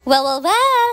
Well!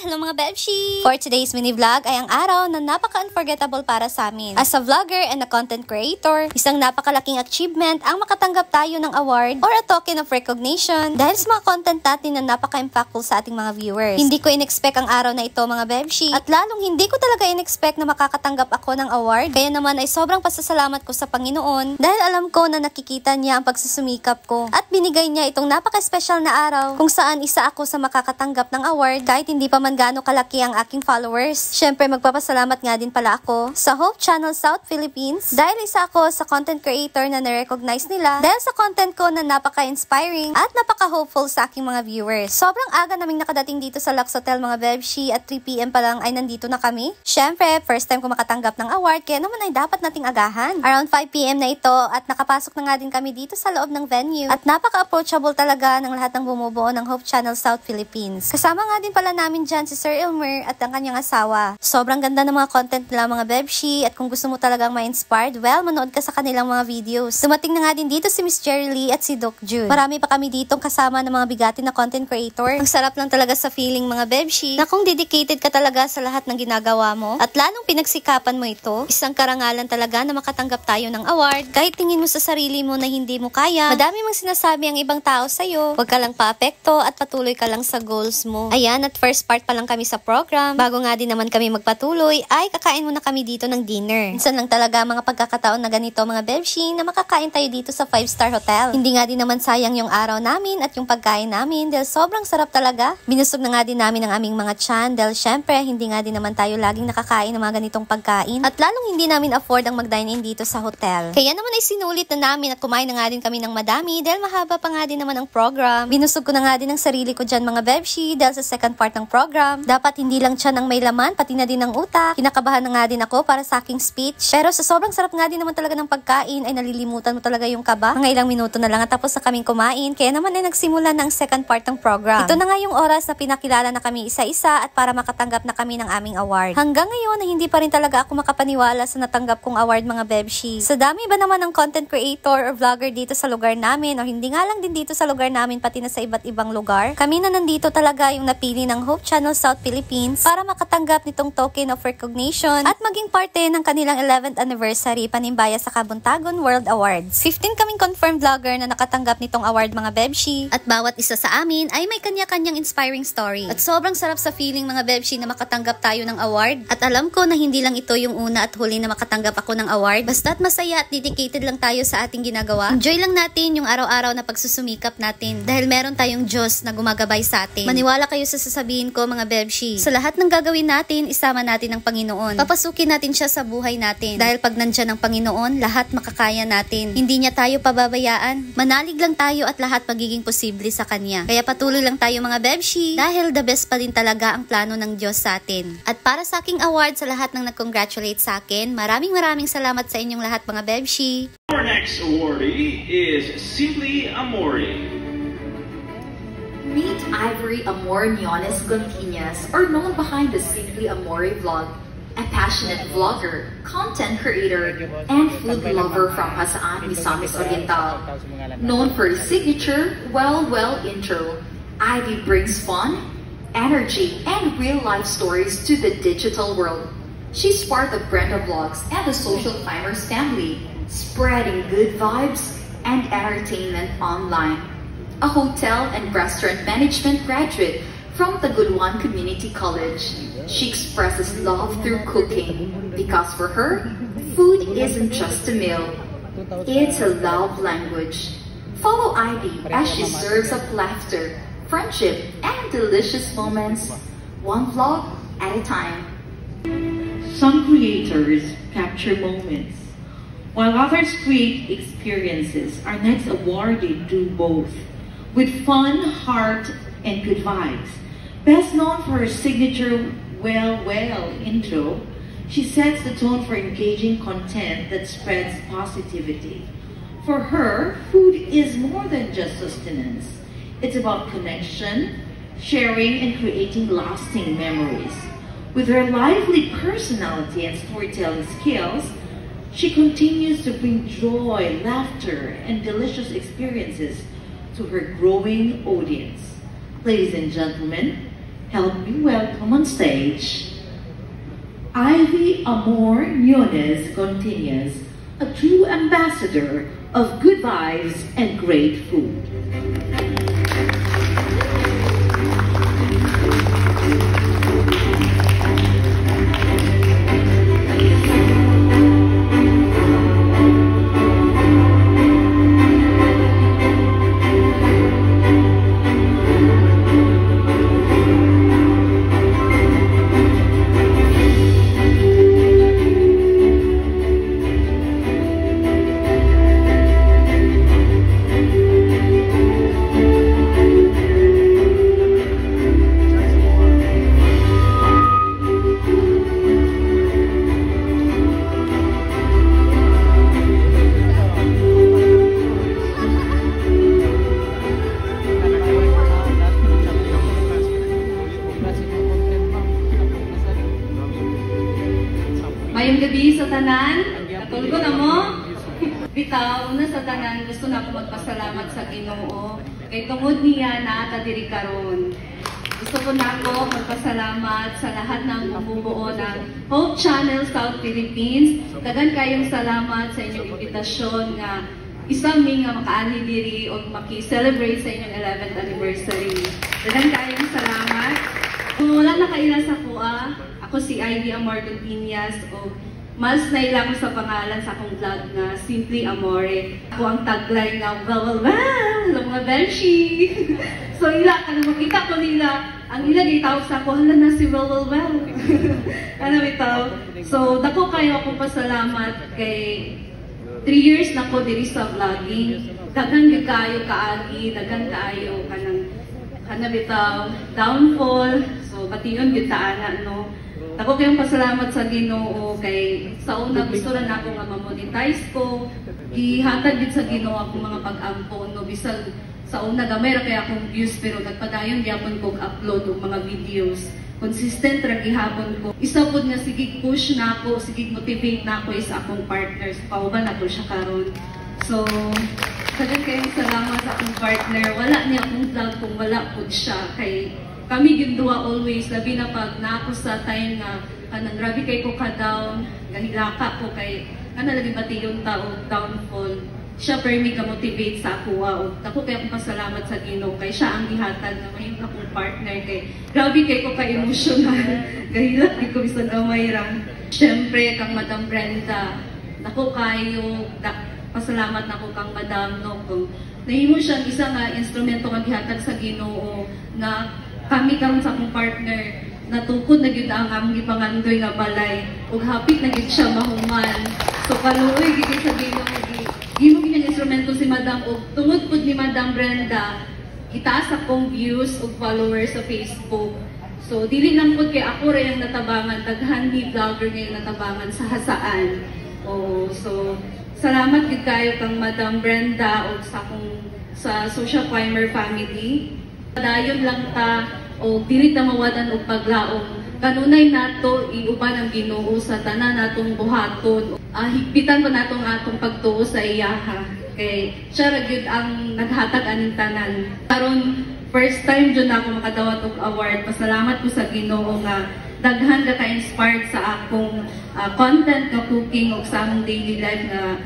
Hello mga Bebshi! For today's mini vlog ay ang araw na napaka-unforgettable para sa amin. As a vlogger and a content creator, isang napakalaking achievement ang makatanggap tayo ng award or a token of recognition dahil sa mga content natin na napaka-impactful sa ating mga viewers. Hindi ko in-expect ang araw na ito mga Bebshi at lalong hindi ko talaga in-expect na makakatanggap ako ng award. Kaya naman ay sobrang pasasalamat ko sa Panginoon dahil alam ko na nakikita niya ang pagsusumikap ko at binigay niya itong napaka-special na araw kung saan isa ako sa makakatanggap ng award kahit hindi pa man gaano kalaki ang aking followers. Syempre magpapasalamat nga din pala ako sa Hope Channel South Philippines dahil isa ako sa content creator na na-recognize nila dahil sa content ko na napaka-inspiring at napaka-hopeful sa aking mga viewers. Sobrang aga naming nakadating dito sa Lux Hotel mga Bebshi at 3 PM pa lang ay nandito na kami. Syempre first time ko makatanggap ng award kaya naman ay dapat nating agahan. Around 5 PM na ito at nakapasok na nga din kami dito sa loob ng venue at napaka-approachable talaga ng lahat ng bumubuo ng Hope Channel South Philippines. Kasama nga din pala namin dyan si Sir Elmer at ang kanyang asawa. Sobrang ganda ng mga content nila mga Bebshi at kung gusto mo talagang ma-inspired, well, manood ka sa kanilang mga videos. Dumating na nga din dito si Miss Jerry Lee at si Doc Jude. Marami pa kami ditong kasama ng mga bigatin na content creator. Ang sarap lang talaga sa feeling mga Bebshi na kung dedicated ka talaga sa lahat ng ginagawa mo at lalong pinagsikapan mo ito, isang karangalan talaga na makatanggap tayo ng award. Kahit tingin mo sa sarili mo na hindi mo kaya, madami mang sinasabi ang ibang tao sa'yo, huwag ka lang paapekto at patuloy ka lang sa goals mo. Ayan, at first part pa lang kami sa program. Bago nga din naman kami magpatuloy, ay kakain muna kami dito ng dinner. Minsan lang talaga mga pagkakataon na ganito mga Bebshi na makakain tayo dito sa 5-star hotel. Hindi nga din naman sayang yung araw namin at yung pagkain namin dahil sobrang sarap talaga. Binusog na nga din namin ang aming mga tiyan dahil syempre hindi nga din naman tayo laging nakakain ng mga ganitong pagkain at lalong hindi namin afford ang mag-dine in dito sa hotel. Kaya naman ay sinulit na namin at kumain na nga din kami ng madami dahil mahaba pa nga din naman ang program. Binusog ko na nga din ang sarili ko dyan mga Bebshi dahil sa second part ng program. Dapat hindi lang tiyan ang may laman, pati na din ang utak. Kinakabahan na nga din ako para sa aking speech. Pero sa sobrang sarap nga din naman talaga ng pagkain, ay nalilimutan mo talaga yung kaba. Mga ilang minuto na lang at tapos na kaming kumain. Kaya naman ay nagsimula ng second part ng program. Ito na nga yung oras na pinakilala na kami isa-isa at para makatanggap na kami ng aming award. Hanggang ngayon ay hindi pa rin talaga ako makapaniwala sa natanggap kong award mga Bebshi. Sa dami ba naman ng content creator or vlogger dito sa lugar namin o hindi nga lang din dito sa lugar namin pati na sa iba't ibang lugar. Kami na nandito talaga yung napili ng Hope Channel South Philippines para makatanggap nitong token of recognition at maging parte ng kanilang 11th anniversary Panimbaya sa Kabuntagon World Awards. 15 kaming confirmed vlogger na nakatanggap nitong award mga Bebshi at bawat isa sa amin ay may kanya-kanyang inspiring story. At sobrang sarap sa feeling mga Bebshi na makatanggap tayo ng award at alam ko na hindi lang ito yung una at huli na makatanggap ako ng award. Basta't masaya at dedicated lang tayo sa ating ginagawa. Enjoy lang natin yung araw-araw na pagsusumikap natin dahil meron tayong Diyos na gumagabay sa atin. Maniwala kayo sa sasabihin ko mga Bebshi. Sa lahat ng gagawin natin, isama natin ang Panginoon. Papasukin natin siya sa buhay natin. Dahil pag nandyan ang Panginoon, lahat makakaya natin. Hindi niya tayo pababayaan. Manalig lang tayo at lahat magiging posible sa Kanya. Kaya patuloy lang tayo mga Bebshi dahil the best pa din talaga ang plano ng Diyos sa atin. At para sa aking award sa lahat ng nag-congratulate sa akin, maraming salamat sa inyong lahat mga Bebshi. Our next awardee is Simply Amore. Meet Ivory Amor Nyones Gontinas, or known behind the Simply Amore vlog, a passionate vlogger, content creator, and food lover from Hasaan, Misamis Oriental. Known for his signature well intro, Ivy brings fun, energy, and real-life stories to the digital world. She's part of Brenda Vlogs and the Social Climbers family, spreading good vibes and entertainment online. A hotel and restaurant management graduate from Taguluan Community College, she expresses love through cooking because for her, food isn't just a meal, it's a love language. Follow Ivy as she serves up laughter, friendship, and delicious moments, one vlog at a time. Some creators capture moments, while others create experiences. Our next awardee do both, with fun, heart, and good vibes. Best known for her signature well intro, she sets the tone for engaging content that spreads positivity. For her, food is more than just sustenance. It's about connection, sharing, and creating lasting memories. With her lively personality and storytelling skills, she continues to bring joy, laughter, and delicious experiences to her growing audience. Ladies and gentlemen, help me welcome on stage Ivy Amor Nunes Gontiñez, a true ambassador of good vibes and great food. Mayong gabi sa tanan, katulgo na mo. Bitaw na sa tanan, gusto na ako magpasalamat sa Ginoo. Kay tungod niya na ata diri karon. Gusto ko na ako magpasalamat sa lahat ng bumubuo ng Hope Channel South Philippines. Dagan kayong salamat sa inyong imbitasyon nga isang nga makaani diri o maki-celebrate sa inyong 11th anniversary. Dagan kayong salamat. Kung wala na kaila sa kuha, ako si Ivy Amor Gontiñez o mas naila ko sa pangalan sa akong vlog na Simply Amore. Ako ang tagline nga, well, hello mga Benshi! So ila, kung makita ko nila, ang ila gitawag sa ako, hala na si well. Ano bitaw? So, dako kayo akong pasalamat kay 3 years na ko diri sa vlogging. Dagan gyud kayo kaagi, dagan kayo kanang bitaw downfall. So, bation gyud ta ana no. Ako kayong pasalamat sa Ginoo kay sa una gusto lang ako nga ma-monetize ko. Ihatag gid sa Ginoo akong mga pag-ampo no bisan sa una gamay ra kay akong views pero nagpadayon gyapon kog upload og mga videos. Consistent ra gihapon ko. Isa pud nga sige push na ako, sige motivate na ako sa akong partners. Pauban ako siya karon. So, dagan kayong salamat sa akong partner. Wala niya akong vlog kung wala pud siya kay kami ginduwa always, labi na pag na ako sa time nga kanang grabe kay ko ka-down, ganilaka ko kay kanang pati yung tao downfall. Siya permi ka motivate sa ako o ako kay akong pasalamat sa Ginoo kay siya ang gihatag na may akong partner kay grabe kay ko ka-emotional. Gahilak di ko bisan gamay ra. Syempre kang Madam Brenda, nako kayo pasalamat nako kang Madam no kung nahimo siyang isa nga instrumento nga gihatag sa Ginoo na kami karon sa akong partner natukod na gyud ang among gipangandoy nga balay ug hapit na gyud siya mahuman. So kaluoy gyud sa Ginoo gimo gyud instrumento si Madam ug tungod pud ni Madam Brenda itaas akong views ug followers sa Facebook. So dili lang pud kay ako ra yung natabangan, daghan ni vlogger nga natabangan sa hasaan. So salamat gyud kayo kang Madam Brenda ug sa akong sa Social Climber family. Dayon lang ta o dili ta mawadan og paglaom. Kanunay nato iuban ang Ginoo sa tanan natong buhaton. Higpitan pa natong atong pagtuo sa iyaha. Kay siya ra gyud ang naghatag aning tanan. Karon first time jud ako makadawat og award. Pasalamat ko sa Ginoo nga daghan ka ka-inspired sa akong content nga cooking ug sa among daily life nga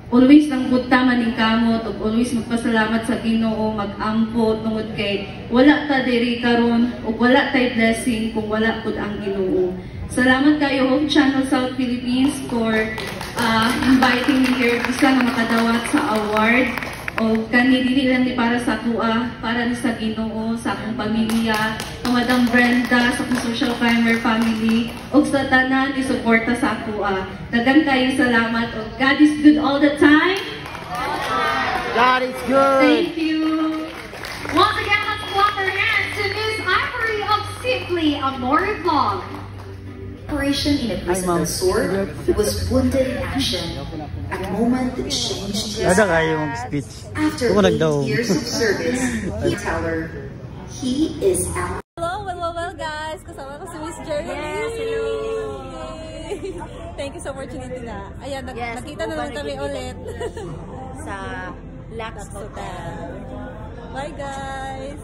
always lang pud ta maning kamot ug always magpasalamat sa Ginoo, mag-ampo tungod kay wala ta diri karon ug wala tay blessing kung wala pud ang Ginoo. Salamat kayo Hope Channel South Philippines for inviting me here isa nga makadawat sa award. O kani dili lang ni para sa kuha, para ni sa Ginoo, sa akong pamilya, sa Madam Brenda, sa akong Social Climber family, o sa tanan isuporta sa kuha. Dagan kayong salamat o God is good all the time. God is good. Thank you. Once again, let's clap our hands to Miss Ivory of Simply Amore Vlog. Operation in a prison sword was wounded in action. A moment that changed his Ada kayong speech. After 8 years of service, he tell her he is out. Hello, well guys, kasama ko si Miss Jerry. Yes, hello. Thank you sa opportunity na. Ayan, Yes, nakita na naman kami ulit. sa Lux Hotel. Bye guys.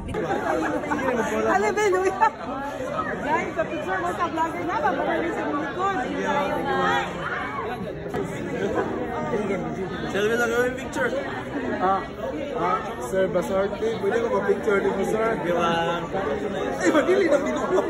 Hallelujah! Guys, sa picture mo sa vlogger na, babalang sa likod. Selfie lang kami picture. Sir Basarte, pwede ko pa-picture din mo, sir? Di ba? Ay, madili na pinuha.